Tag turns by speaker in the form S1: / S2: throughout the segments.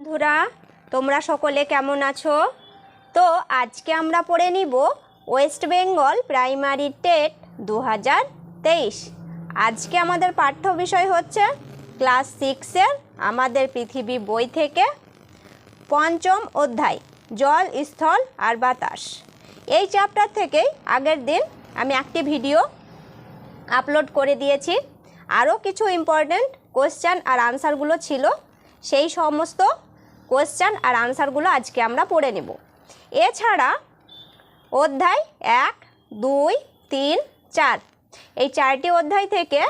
S1: বন্ধুরা, তোমরা সকলে কেমন আছো? তো আজকে আমরা পড়ে নিব ওয়েস্ট বেঙ্গল প্রাইমারি টেট 2023। আজকে আমাদের পাঠ্য বিষয় হচ্ছে ক্লাস 6-এর আমাদের পৃথিবী বই থেকে পঞ্চম অধ্যায় জল, স্থল আর বাতাস। এই চ্যাপ্টার থেকেই আগের দিন আমি একটি ভিডিও আপলোড করে দিয়েছি। আরও কিছু ইম্পর্ট্যান্ট কোশ্চেন আর আনসারগুলো ছিল, সেই সমস্ত কোশ্চেন আর আনসারগুলো আজকে আমরা পড়ে নেব। এছাড়া অধ্যায় 1, 2, 3, 4 এই 4টি অধ্যায় থেকে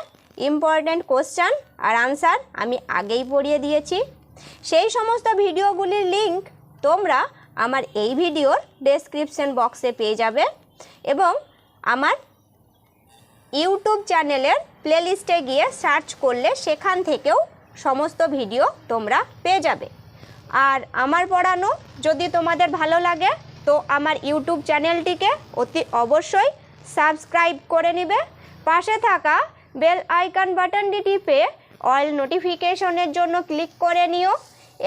S1: ইম্পর্ট্যান্ট কোশ্চেন আর আনসার আমি আগেই পড়িয়ে দিয়েছি। সেই সমস্ত ভিডিওগুলির লিংক তোমরা আমার এই ভিডিওর ডেসক্রিপশন বক্সে পেয়ে যাবে এবং আমার ইউটিউব চ্যানেলের প্লেলিস্টে গিয়ে সার্চ করলে সেখান থেকেও সমস্ত ভিডিও তোমরা পেয়ে যাবে। আর আমার পড়ানো যদি তোমাদের ভালো লাগে তো আমার ইউটিউব চ্যানেলটিকে অতি অবশ্যই সাবস্ক্রাইব করে নেবে। পাশে থাকা বেল আইকন বাটনটি টিপে অল নোটিফিকেশনের জন্য ক্লিক করে নিও।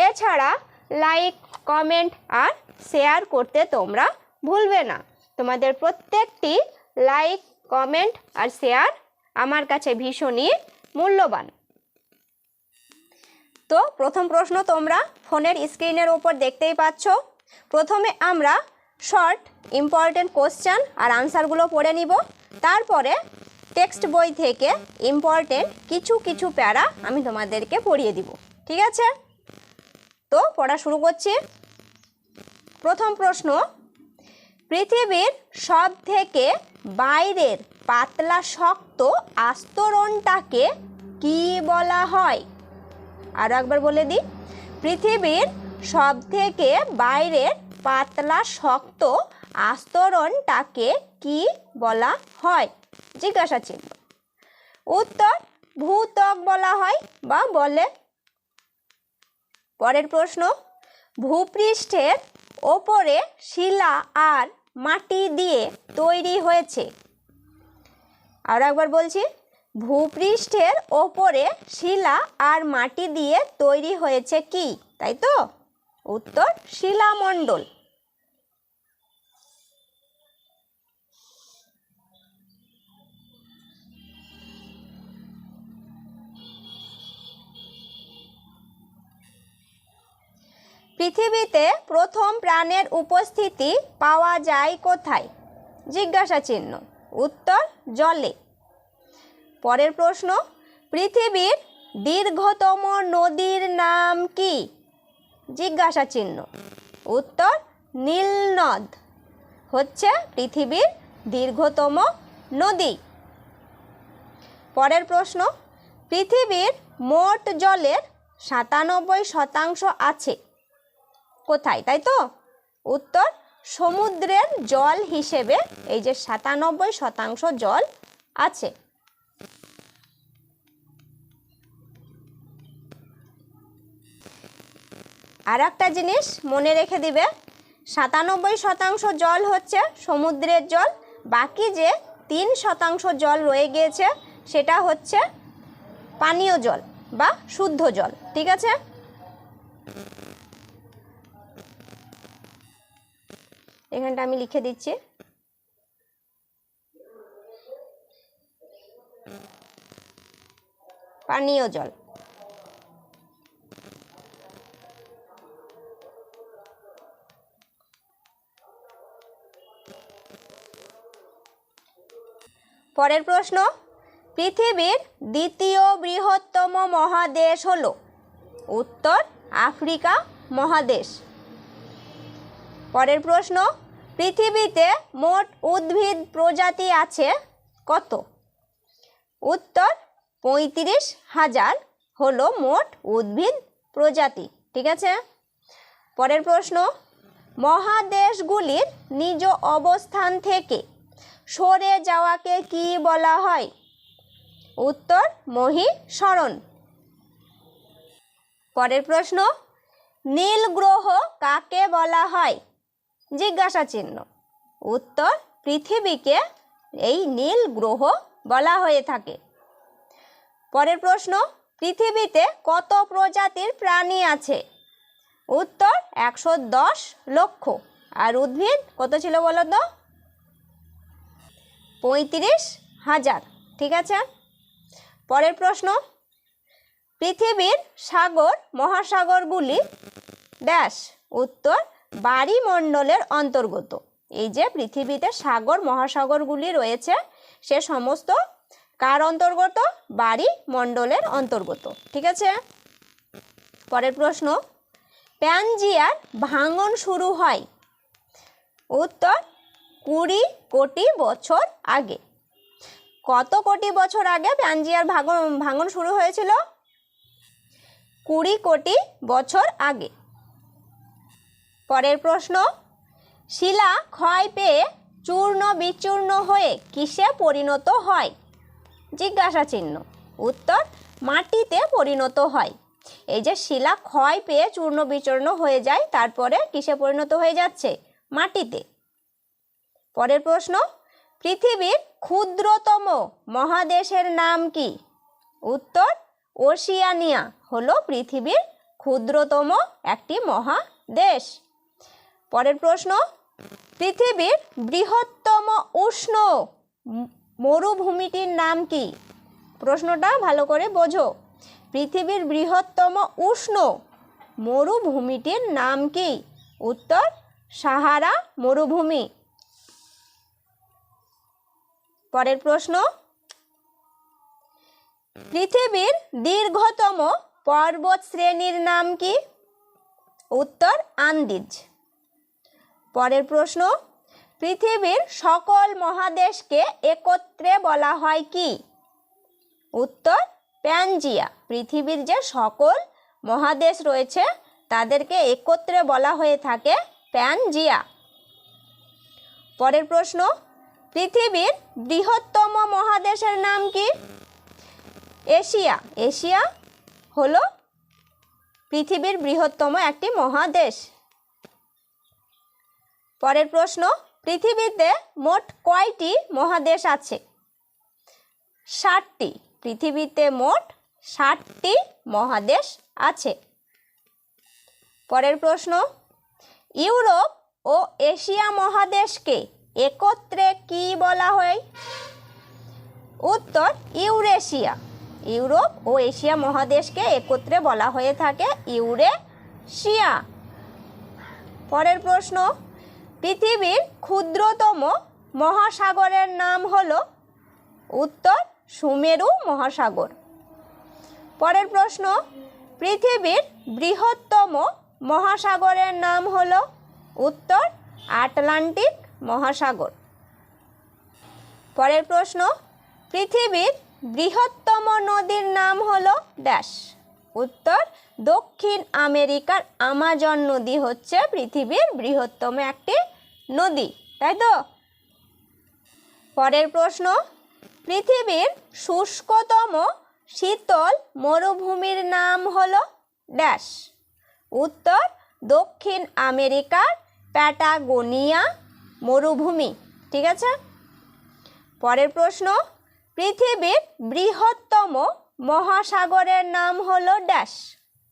S1: এছাড়া লাইক, কমেন্ট আর শেয়ার করতে তোমরা ভুলবে না। তোমাদের প্রত্যেকটি লাইক, কমেন্ট আর শেয়ার আমার কাছে ভীষণই মূল্যবান। তো প্রথম প্রশ্ন তোমরা ফোনের স্ক্রিনের ওপর দেখতেই পাচ্ছ। প্রথমে আমরা শর্ট ইম্পর্টেন্ট কোশ্চেন আর আনসারগুলো পড়ে নিব, তারপরে টেক্সট বই থেকে ইম্পর্টেন্ট কিছু কিছু প্যারা আমি তোমাদেরকে পড়িয়ে দিব, ঠিক আছে? তো পড়া শুরু করছি। প্রথম প্রশ্ন, পৃথিবীর সব থেকে বাইরের পাতলা শক্ত আস্তরণটাকে কি বলা হয়? আরও একবার বলে দিই, পৃথিবীর সব থেকে বাইরের পাতলা শক্ত আস্তরণটাকে কি বলা হয়? জিজ্ঞাসা চিহ্ন। উত্তর, ভূত্বক বলা হয় বা বলে। পরের প্রশ্ন, ভূপৃষ্ঠের ওপরে শিলা আর মাটি দিয়ে তৈরি হয়েছে। আর একবার বলছি, ভূপৃষ্ঠের ওপরে শিলা আর মাটি দিয়ে তৈরি হয়েছে কি? তাই তো? উত্তর, শিলামণ্ডল। পৃথিবীতে প্রথম প্রাণের উপস্থিতি পাওয়া যায় কোথায়? জিজ্ঞাসা চিহ্ন। উত্তর, জলে। পরের প্রশ্ন, পৃথিবীর দীর্ঘতম নদীর নাম কি? জিজ্ঞাসা চিহ্ন। উত্তর, নীলনদ হচ্ছে পৃথিবীর দীর্ঘতম নদী। পরের প্রশ্ন, পৃথিবীর মোট জলের 97% আছে কোথায়? তাই তো? উত্তর, সমুদ্রের জল হিসেবে এই যে 97% জল আছে। আর একটা জিনিস মনে রেখে দিবে, 97% জল হচ্ছে সমুদ্রের জল, বাকি যে 3% জল রয়ে গিয়েছে সেটা হচ্ছে পানীয় জল বা শুদ্ধ জল, ঠিক আছে? এখানটা আমি লিখে দিচ্ছি। পানীয় জল। পরের প্রশ্ন, পৃথিবীর দ্বিতীয় বৃহত্তম মহাদেশ হলো? উত্তর, আফ্রিকা মহাদেশ। পরের প্রশ্ন, পৃথিবীতে মোট উদ্ভিদ প্রজাতি আছে কত? উত্তর, 35,000 হলো মোট উদ্ভিদ প্রজাতি, ঠিক আছে? পরের প্রশ্ন, মহাদেশগুলির নিজ অবস্থান থেকে সরে যাওয়াকে কি বলা হয়? উত্তর, মহীসরণ। পরের প্রশ্ন, নীল গ্রহ কাকে বলা হয়? জিজ্ঞাসা চিহ্ন। উত্তর, পৃথিবীকে এই নীল গ্রহ বলা হয়ে থাকে। পরের প্রশ্ন, পৃথিবীতে কত প্রজাতির প্রাণী আছে? উত্তর 110 লক্ষ। আর উদ্ভিদ কত ছিল বলো তো? 35,000। ঠিক আছে। পরের প্রশ্ন, পৃথিবীর সাগর মহাসাগরগুলি ড্যাশ। উত্তর বায়ুমণ্ডলের অন্তর্গত। এই যে পৃথিবীতে সাগর মহাসাগরগুলি রয়েছে সে সমস্ত কার অন্তর্গত? বায়ুমণ্ডলের অন্তর্গত। ঠিক আছে। পরের প্রশ্ন, প্যানজিয়ার ভাঙন শুরু হয়। উত্তর 20 কোটি বছর আগে। কত কোটি বছর আগে প্যানজিয়ার ভাঙন শুরু হয়েছিল? 20 কোটি বছর আগে। পরের প্রশ্ন, শিলা ক্ষয় পেয়ে চূর্ণ বিচূর্ণ হয়ে কিসে পরিণত হয়? জিজ্ঞাসা চিহ্ন। উত্তর মাটিতে পরিণত হয়। এই যে শিলা ক্ষয় পেয়ে চূর্ণ বিচূর্ণ হয়ে যায়, তারপরে কিসে পরিণত হয়ে যাচ্ছে? মাটিতে। পরের প্রশ্ন, পৃথিবীর ক্ষুদ্রতম মহাদেশের নাম কি? উত্তর ওশিয়ানিয়া হলো পৃথিবীর ক্ষুদ্রতম একটি মহাদেশ। পরের প্রশ্ন, পৃথিবীর বৃহত্তম উষ্ণ মরুভূমিটির নাম কি? প্রশ্নটা ভালো করে বোঝো। পৃথিবীর বৃহত্তম উষ্ণ মরুভূমিটির নাম কি? উত্তর সাহারা মরুভূমি। পরের প্রশ্ন, পৃথিবীর দীর্ঘতম পর্বত শ্রেণীর নাম কি? উত্তর আন্দিজ। পরের প্রশ্ন, পৃথিবীর সকল মহাদেশকে একত্রে বলা হয় কি? উত্তর প্যানজিয়া। পৃথিবীর যে সকল মহাদেশ রয়েছে তাদেরকে একত্রে বলা হয়ে থাকে প্যানজিয়া। পরের প্রশ্ন, পৃথিবীর বৃহত্তম মহাদেশের নাম কি? এশিয়া। এশিয়া হলো পৃথিবীর বৃহত্তম একটি মহাদেশ। পরের প্রশ্ন, পৃথিবীতে মোট কয়টি মহাদেশ আছে? 60টি। পৃথিবীতে মোট 60টি মহাদেশ আছে। পরের প্রশ্ন, ইউরোপ ও এশিয়া মহাদেশকে একত্রে কি বলা হয়? উত্তর ইউরেশিয়া। ইউরোপ ও এশিয়া মহাদেশকে একত্রে বলা হয়ে থাকে ইউরেশিয়া। পরের প্রশ্ন, পৃথিবীর ক্ষুদ্রতম মহাসাগরের নাম হলো? উত্তর সুমেরু মহাসাগর। পরের প্রশ্ন, পৃথিবীর বৃহত্তম মহাসাগরের নাম হলো? উত্তর আটলান্টিক মহাসাগর। পরের প্রশ্ন, পৃথিবীর বৃহত্তম নদীর নাম হলো ড্যাশ। উত্তর দক্ষিণ আমেরিকার আমাজন নদী হচ্ছে পৃথিবীর বৃহত্তম একটি নদী, তাই তো? পরের প্রশ্ন, পৃথিবীর শুষ্কতম শীতল মরুভূমির নাম হলো ড্যাশ। উত্তর দক্ষিণ আমেরিকার প্যাটাগোনিয়া মরুভূমি। ঠিক আছে। পরের প্রশ্ন, পৃথিবীর বৃহত্তম মহাসাগরের নাম হলো ড্যাশ।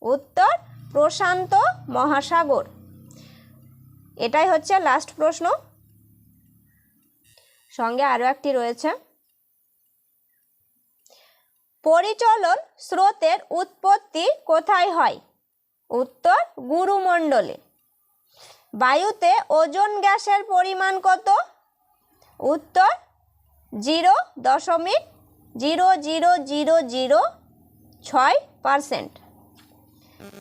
S1: উত্তর প্রশান্ত মহাসাগর। এটাই হচ্ছে লাস্ট প্রশ্ন। সঙ্গে আরও একটি রয়েছে, পরিচলন স্রোতের উৎপত্তি কোথায় হয়? উত্তর গুরুমণ্ডলে। বায়ুতে ওজোন গ্যাসের পরিমাণ কত? উত্তর 0.00006%।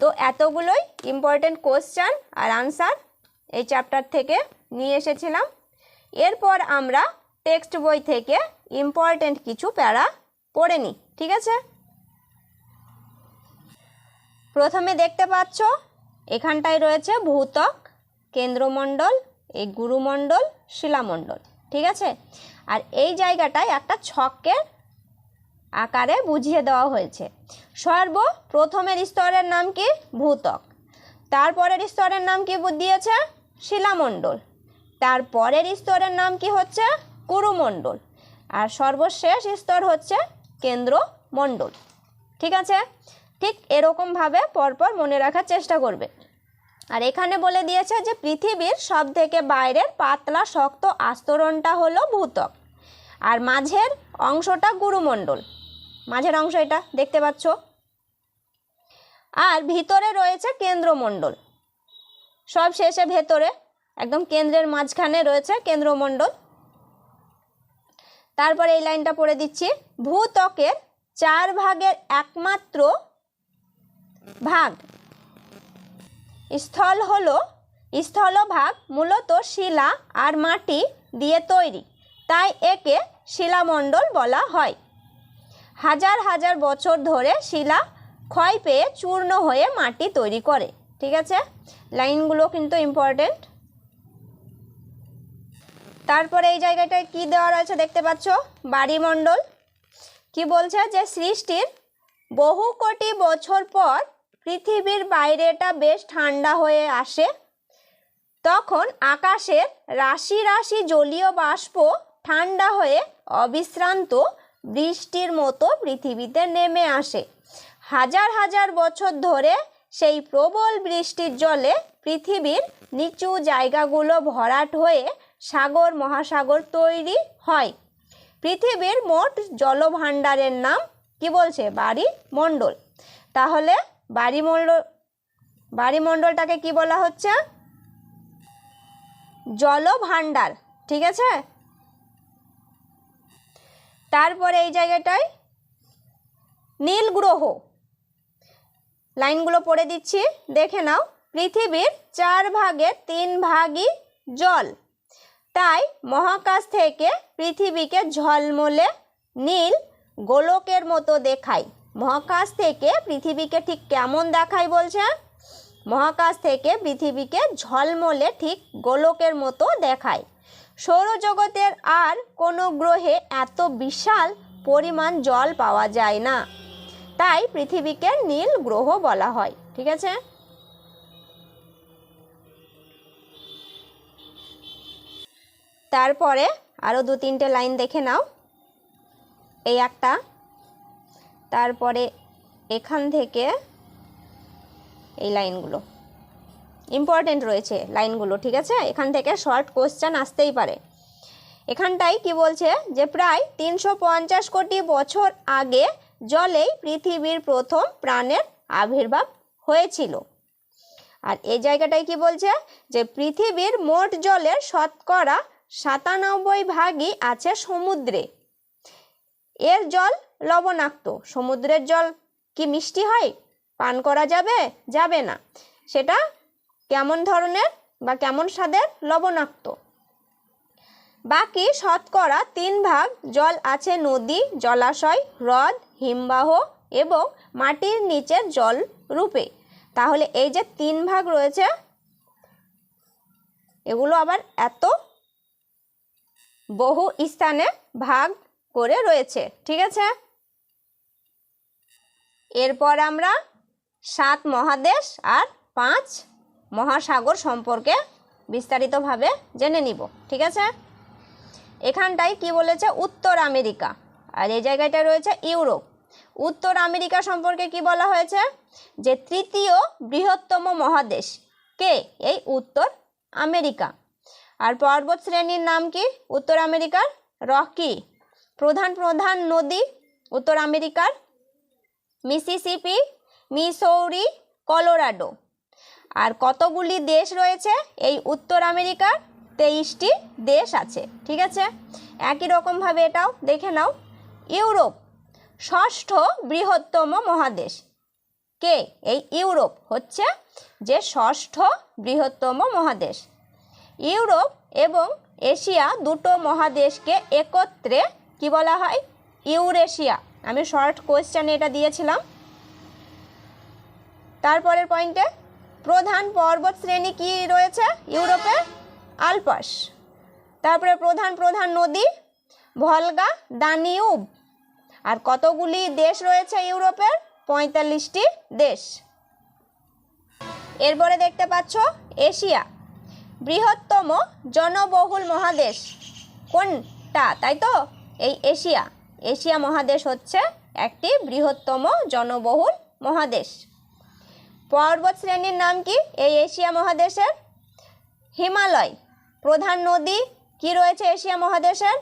S1: তো এতগুলোই ইম্পর্টেন্ট কোশ্চেন আর আনসার এই চ্যাপ্টার থেকে নিয়ে এসেছিলাম। এরপর আমরা টেক্সট বই থেকে ইম্পর্টেন্ট কিছু প্যারা পড়ে নিই। ঠিক আছে। প্রথমে দেখতে পাচ্ছ এখানটায় রয়েছে ভূত্বক, কেন্দ্রমণ্ডল, এই গুরুমণ্ডল, শিলামণ্ডল। ঠিক আছে। আর এই জায়গাটায় একটা ছকের আকারে বুঝিয়ে দেওয়া হয়েছে। সর্বপ্রথমের স্তরের নাম কি? ভূত্বক। তারপরের স্তরের নাম কি দিয়েছে? শিলামণ্ডল। তারপরের স্তরের নাম কি হচ্ছে? গুরুমণ্ডল। আর সর্বশেষ স্তর হচ্ছে কেন্দ্রমণ্ডল। ঠিক আছে। ঠিক এরকমভাবে পরপর মনে রাখার চেষ্টা করবে। আর এখানে বলে দিয়েছে যে পৃথিবীর সব থেকে বাইরের পাতলা শক্ত আস্তরণটা হলো ভূত্বক, আর মাঝের অংশটা গুরুমণ্ডল। মাঝের অংশ এটা দেখতে পাচ্ছ। আর ভিতরে রয়েছে কেন্দ্রমণ্ডল, সব শেষে ভেতরে একদম কেন্দ্রের মাঝখানে রয়েছে কেন্দ্রমণ্ডল। তারপরে এই লাইনটা পড়ে দিচ্ছি, ভূত্বকের 4 ভাগের একমাত্র ভাগ স্থলভাগ মূলত শিলা আর মাটি দিয়ে তৈরি, তাই একে শিলামণ্ডল বলা হয়। হাজার হাজার বছর ধরে শিলা ক্ষয় পেয়ে চূর্ণ হয়ে মাটি তৈরি করে। ঠিক আছে, লাইনগুলো কিন্তু ইম্পর্টেন্ট। তারপরে এই জায়গাটায় কি দেওয়া রয়েছে দেখতে পাচ্ছ, বায়ুমণ্ডল। কি বলছে যে সৃষ্টির বহু কোটি বছর পর পৃথিবীর বাইরেটা বেশ ঠান্ডা হয়ে আসে, তখন আকাশের রাশি রাশি জলীয় বাষ্প ঠান্ডা হয়ে অবিশ্রান্ত বৃষ্টির মতো পৃথিবীতে নেমে আসে। হাজার হাজার বছর ধরে সেই প্রবল বৃষ্টির জলে পৃথিবীর নিচু জায়গাগুলো ভরাট হয়ে সাগর মহাসাগর তৈরি হয়। পৃথিবীর মোট জলভাণ্ডারের নাম কি বলছে, বায়ুমণ্ডল। তাহলে বায়ুমণ্ডলটাকে কি বলা হচ্ছে, জলভাণ্ডার। ঠিক আছে, তারপরে এই জায়গাটায় নীল গ্রহ, লাইনগুলো পড়ে দিচ্ছি দেখে নাও। পৃথিবীর 4 ভাগের 3 ভাগই জল, তাই মহাকাশ থেকে পৃথিবীকে ঝলমলে নীল গোলকের মতো দেখায়। মহাকাশ থেকে পৃথিবীকে ঠিক কেমন দেখায় বলছে, মহাকাশ থেকে পৃথিবীকে ঝলমলে ঠিক গোলকের মতো দেখায়। সৌরজগতের আর কোনো গ্রহে এত বিশাল পরিমাণ জল পাওয়া যায় না, তাই পৃথিবীকে নীল গ্রহ বলা হয়। ঠিক আছে, তারপরে আরও 2-3টে লাইন দেখে নাও। এই একটা, তারপরে এখান থেকে এই লাইনগুলো ইম্পর্টেন্ট রয়েছে লাইনগুলো। ঠিক আছে, এখান থেকে শর্ট কোশ্চেন আসতেই পারে। এখানটাই কি বলছে যে প্রায় 350 কোটি বছর আগে জলেই পৃথিবীর প্রথম প্রাণের আবির্ভাব হয়েছিল। আর এই জায়গাটায় কি বলছে যে পৃথিবীর মোট জলের শতকরা 97 ভাগই আছে সমুদ্রে। এর জল লবণাক্ত। সমুদ্রের জল কি মিষ্টি হয়, পান করা যাবে? যাবে না। সেটা কেমন ধরনের বা কেমন স্বাদের, লবণাক্ত। বাকি শতকরা 3 ভাগ জল আছে নদী, জলাশয়, হ্রদ, হিমবাহ এবং মাটির নিচের জল রূপে। তাহলে এই যে 3 ভাগ রয়েছে, এগুলো আবার এত বহু স্থানে ভাগ করে রয়েছে। ঠিক আছে, এরপর আমরা 7 মহাদেশ আর 5 মহাসাগর সম্পর্কে বিস্তারিতভাবে জেনে নিব। ঠিক আছে, এখানটায় কি বলেছে, উত্তর আমেরিকা, আর এই জায়গাটা রয়েছে ইউরোপ। উত্তর আমেরিকা সম্পর্কে কি বলা হয়েছে যে তৃতীয় বৃহত্তম মহাদেশ কে, এই উত্তর আমেরিকা। আর পর্বত শ্রেণীর নাম কি উত্তর আমেরিকার, রকি। প্রধান প্রধান নদী উত্তর আমেরিকার, মিসিসিপি, মিসৌরি, কলোরাডো। আর কতগুলি দেশ রয়েছে এই উত্তর আমেরিকার, 23টি দেশ আছে। ঠিক আছে, একই রকমভাবে এটাও দেখে নাও। ইউরোপ ষষ্ঠ বৃহত্তম মহাদেশ কে, এই ইউরোপ হচ্ছে যে ষষ্ঠ বৃহত্তম মহাদেশ। ইউরোপ এবং এশিয়া দুটো মহাদেশকে একত্রে কি বলা হয়, ইউরেশিয়া। আমি শর্ট কোয়েশ্চেনে এটা দিয়েছিলাম। তারপরের পয়েন্টে প্রধান পর্বত শ্রেণী কি রয়েছে ইউরোপে, আলপাস। তারপরে প্রধান প্রধান নদী ভলগা, দানিউব। আর কতগুলি দেশ রয়েছে ইউরোপের, 45টি দেশ। এরপরে দেখতে পাচ্ছ এশিয়া, বৃহত্তম জনবহুল মহাদেশ কোনটা, তাই তো, এই এশিয়া। এশিয়া মহাদেশ হচ্ছে একটি বৃহত্তম জনবহুল মহাদেশ। পর্বত শ্রেণীর নাম কি এই এশিয়া মহাদেশের? হিমালয়। প্রধান নদী কি রয়েছে এশিয়া মহাদেশের?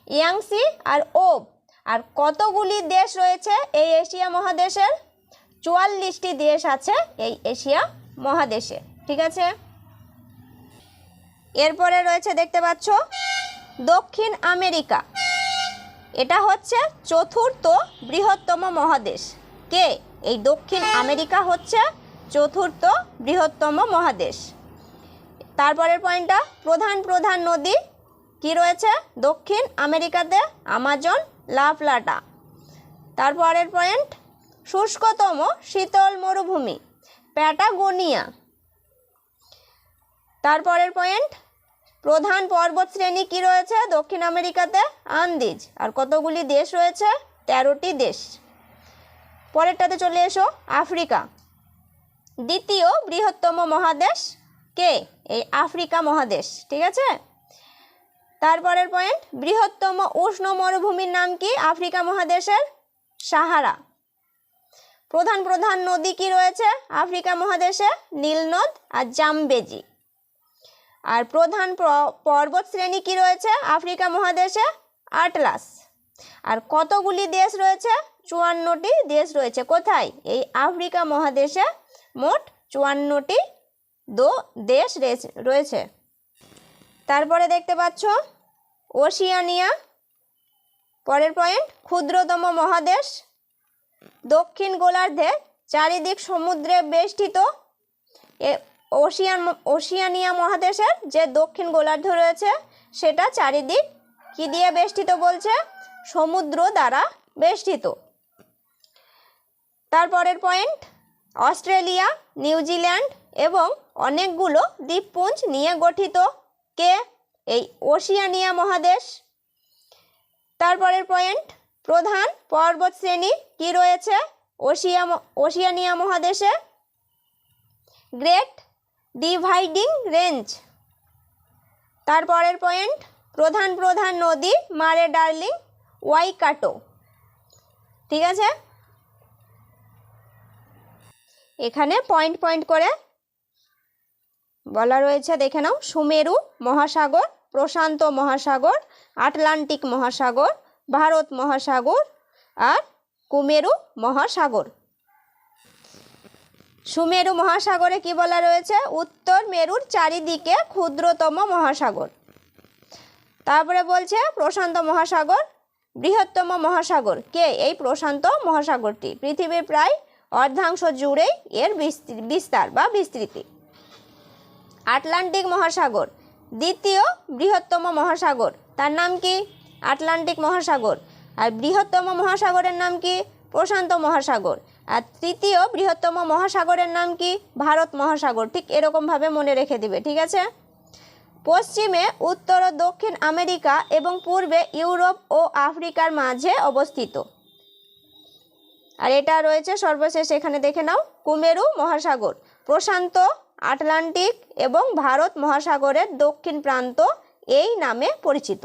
S1: ইয়াংসি আর ওব। আর কতগুলি দেশ রয়েছে এই এশিয়া মহাদেশের? 44টি দেশ আছে এই এশিয়া মহাদেশে। ঠিক আছে, এরপরে রয়েছে দেখতে পাচ্ছ দক্ষিণ আমেরিকা। এটা হচ্ছে চতুর্থ বৃহত্তম মহাদেশ। কে এই দক্ষিণ আমেরিকা হচ্ছে চতুর্থ বৃহত্তম মহাদেশ। তারপরের পয়েন্টটা প্রধান প্রধান নদী কি রয়েছে দক্ষিণ আমেরিকাতে? আমাজন, লা প্লাটা। তারপরের পয়েন্ট শুষ্কতম শীতল মরুভূমি প্যাটাগোনিয়া। তারপরের পয়েন্ট প্রধান পর্বত শ্রেণী কি রয়েছে দক্ষিণ আমেরিকাতে? আন্দিজ। আর কতগুলি দেশ রয়েছে? 13টি দেশ। পরেরটাতে চলে এসো আফ্রিকা। দ্বিতীয় বৃহত্তম মহাদেশ কে? এই আফ্রিকা মহাদেশ। ঠিক আছে, তারপরের পয়েন্ট বৃহত্তম উষ্ণ মরুভূমির নাম কি আফ্রিকা মহাদেশের? সাহারা। প্রধান প্রধান নদী কি রয়েছে আফ্রিকা মহাদেশে? নীল নদ আর জামবেজি। আর প্রধান পর্বত শ্রেণী কি রয়েছে আফ্রিকা মহাদেশে? আটলাস। আর কতগুলি দেশ রয়েছে? 54টি দেশ রয়েছে। কোথায়? এই আফ্রিকা মহাদেশে মোট 54টি দেশ রয়েছে। তারপরে দেখতে পাচ্ছ ওশিয়ানিয়া। পরের পয়েন্ট ক্ষুদ্রতম মহাদেশ, দক্ষিণ গোলার্ধে চারিদিক সমুদ্রে বেষ্টিত। ওশিয়ানিয়া মহাদেশের যে দক্ষিণ গোলার্ধ রয়েছে সেটা চারিদিক কি দিয়ে বেষ্টিত বলছে? সমুদ্র দ্বারা বেষ্টিত। তারপরের পয়েন্ট অস্ট্রেলিয়া, নিউজিল্যান্ড এবং অনেকগুলো দ্বীপপুঞ্জ নিয়ে গঠিত। কে? এই ওশিয়ানিয়া মহাদেশ। তারপরের পয়েন্ট প্রধান পর্বত শ্রেণী কি রয়েছে ওশিয়ানিয়া মহাদেশে? Great dividing range. তারপরের পয়েন্ট প্রধান প্রধান নদী মারে ডার্লিং, ওয়াইকাটো। ঠিক আছে, এখানে পয়েন্ট পয়েন্ট করে বলা রয়েছে, দেখে নাও। সুমেরু মহাসাগর, প্রশান্ত মহাসাগর, আটলান্টিক মহাসাগর, ভারত মহাসাগর আর কুমেরু মহাসাগর। সুমেরু মহাসাগরে কি বলা রয়েছে? উত্তর মেরুর চারিদিকে ক্ষুদ্রতম মহাসাগর। তারপরে বলছে প্রশান্ত মহাসাগর বৃহত্তম মহাসাগর। কে? এই প্রশান্ত মহাসাগরটি পৃথিবীর প্রায় অর্ধাংশ জুড়েই এর বিস্তার বা বিস্তৃতি। আটলান্টিক মহাসাগর দ্বিতীয় বৃহত্তম মহাসাগর, তার নাম কি? আটলান্টিক মহাসাগর। আর বৃহত্তম মহাসাগরের নাম কি? প্রশান্ত মহাসাগর। আর তৃতীয় বৃহত্তম মহাসাগরের নাম কি? ভারত মহাসাগর। ঠিক এরকমভাবে মনে রেখে দিবে। ঠিক আছে, পশ্চিমে উত্তর ও দক্ষিণ আমেরিকা এবং পূর্বে ইউরোপ ও আফ্রিকার মাঝে অবস্থিত। আর এটা রয়েছে সর্বশেষ, এখানে দেখে নাও, কুমেরু মহাসাগর প্রশান্ত, আটলান্টিক এবং ভারত মহাসাগরের দক্ষিণ প্রান্ত এই নামে পরিচিত।